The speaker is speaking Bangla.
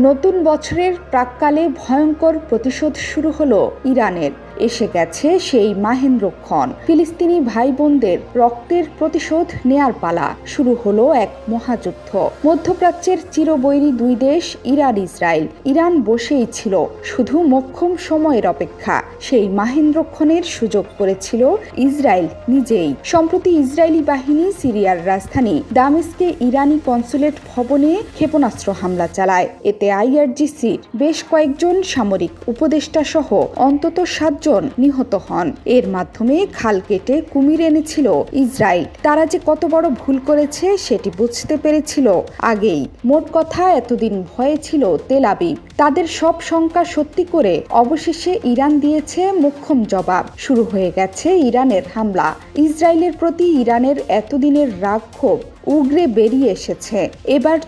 নতুন বছরের প্রাক্কালে ভয়ঙ্কর প্রতিশোধ শুরু হলো ইরানের। এসে গেছে সেই মাহেন্দ্রক্ষণ। ফিলিস্তিনি ভাই বোনদের রক্তের প্রতিশোধ নেয়ার পালা। শুরু হলো এক মহাযুদ্ধ। মধ্যপ্রাচ্যের চিরবৈরী দুই দেশ ইরান ইসরায়েল। ইরান বসেই ছিল, শুধু মোক্ষম সময়ের অপেক্ষা। সেই মাহেন্দ্রক্ষণের সুযোগ করেছিল ইসরায়েল নিজেই। সম্প্রতি ইসরায়েলি বাহিনী সিরিয়ার রাজধানী দামেস্কে ইরানি কনসুলেট ভবনে ক্ষেপণাস্ত্র হামলা চালায়। এতে আইআরজিসির বেশ কয়েকজন সামরিক উপদেষ্টা সহ অন্তত 7 জন নিহত হন। এর মাধ্যমে খাল কেটে কুমির এনেছিল ইসরায়েল। তারা যে কত বড় ভুল করেছে সেটি বুঝতে পেরেছিল আগেই। মোট কথা, এতদিন ভয়ে ছিল তেল আবিব। তাদের সব শঙ্কা সত্যি করে অবশেষে ইরান দিয়েছে মোক্ষম জবাব। শুরু হয়ে গেছে ইরানের হামলা। ইসরায়েলের প্রতি ইরানের এতদিনের রাগ ক্ষোভ উগরে বেরিয়ে এসেছে। এবার